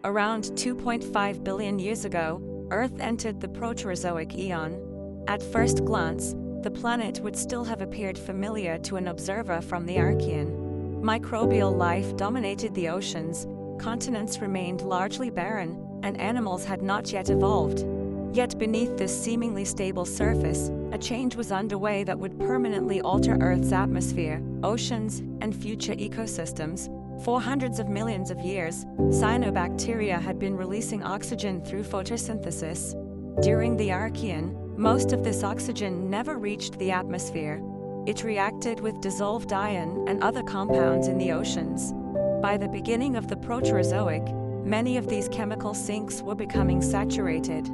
Around 2.5 billion years ago, Earth entered the Proterozoic eon. At first glance, the planet would still have appeared familiar to an observer from the Archean. Microbial life dominated the oceans, continents remained largely barren, and animals had not yet evolved. Yet beneath this seemingly stable surface, a change was underway that would permanently alter Earth's atmosphere, oceans, and future ecosystems. For hundreds of millions of years, cyanobacteria had been releasing oxygen through photosynthesis. During the Archean, most of this oxygen never reached the atmosphere. It reacted with dissolved iron and other compounds in the oceans. By the beginning of the Proterozoic, many of these chemical sinks were becoming saturated.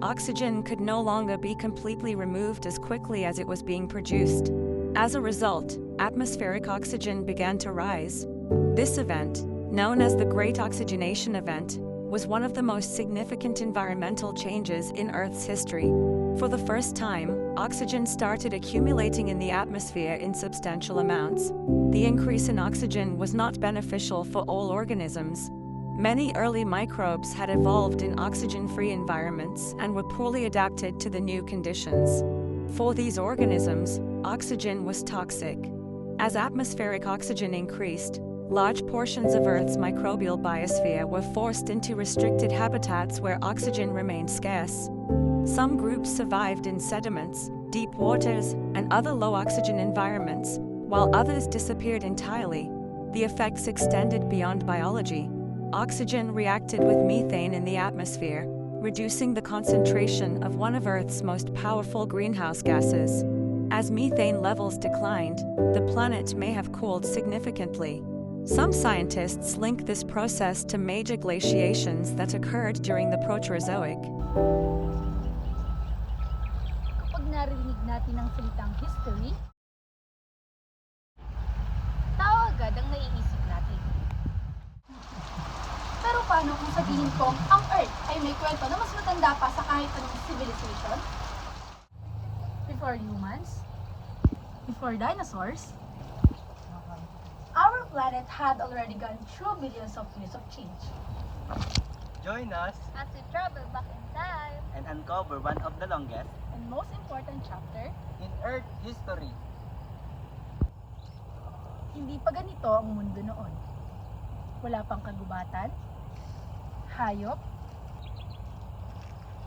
Oxygen could no longer be completely removed as quickly as it was being produced. As a result, atmospheric oxygen began to rise. This event, known as the Great Oxygenation Event, was one of the most significant environmental changes in Earth's history. For the first time, oxygen started accumulating in the atmosphere in substantial amounts. The increase in oxygen was not beneficial for all organisms. Many early microbes had evolved in oxygen-free environments and were poorly adapted to the new conditions. For these organisms, oxygen was toxic. As atmospheric oxygen increased, large portions of Earth's microbial biosphere were forced into restricted habitats where oxygen remained scarce. Some groups survived in sediments, deep waters, and other low-oxygen environments, while others disappeared entirely. The effects extended beyond biology. Oxygen reacted with methane in the atmosphere, reducing the concentration of one of Earth's most powerful greenhouse gases. As methane levels declined, the planet may have cooled significantly. Some scientists link this process to major glaciations that occurred during the Proterozoic. Kapag narinig natin ang salitang history, tao agad ang naiisip natin. Pero paano kung sabihin kong ang Earth ay may kwento na mas matanda pa sa kahit anong civilization? Before humans? Before dinosaurs? Our planet had already gone through billions of years of change. Join us As we travel back in time, and uncover one of the longest and most important chapter, in Earth history. hindi pa ganito ang mundo noon. Wala pang kagubatan, hayop,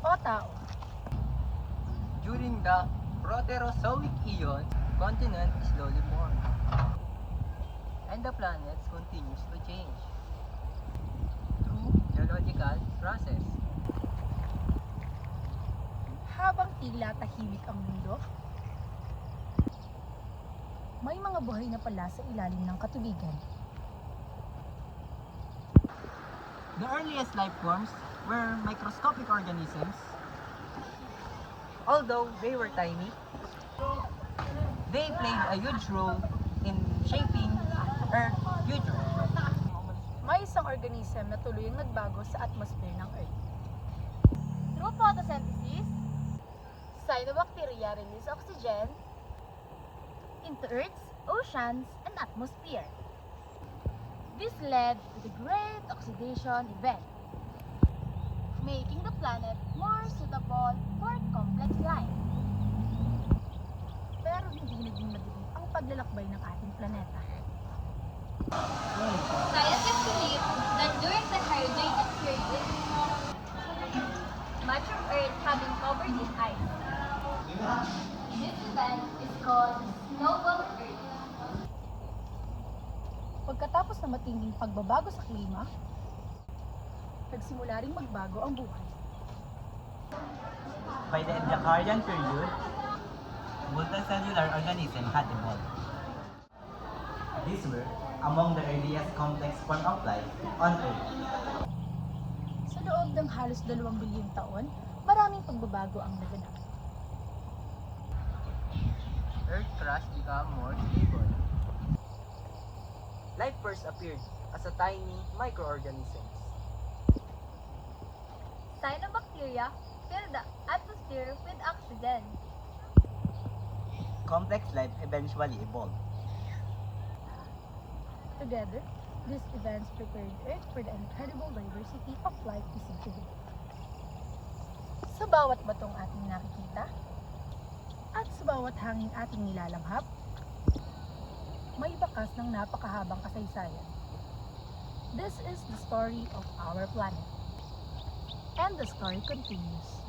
o tao. During the Proterozoic eon, continent is slowly formed, and the planet continues to change through geological process. Habang tila tahimik ang mundo, may mga buhay na pala sa ilalim ng katubigan. The earliest life forms were microscopic organisms. Although they were tiny, they played a huge role in shaping Earth's future. May isang organism na tuluyang nagbago sa atmosphere ng Earth. Through photosynthesis, cyanobacteria release oxygen into Earth's oceans and atmosphere. This led to the Great Oxidation Event, making the planet more suitable for complex life. Pero hindi naging madali ang paglalakbay ng ating planeta. Scientists believe that during the Hydrated period, much of Earth had been covered in ice. This event is called Snowball Earth. Pagkatapos ng matinding pagbabago sa klima, nagsimula ring magbago ang buhay. By the Ediacaran period, multicellular organisms had evolved. These were among the earliest complex form of life on Earth. Sa loob ng halos 2 bilyong taon, maraming pagbabago ang naganap. Earth crust became more stable. Life first appeared as a tiny microorganisms. Cyanobacteria fill the atmosphere with oxygen. Complex life eventually evolved. Together, These events prepared Earth for the incredible diversity of life we see today. Sa bawat batong ating nakikita, at sa bawat hanging ating nilalanghap, may bakas ng napakahabang kasaysayan. This is the story of our planet. And the story continues.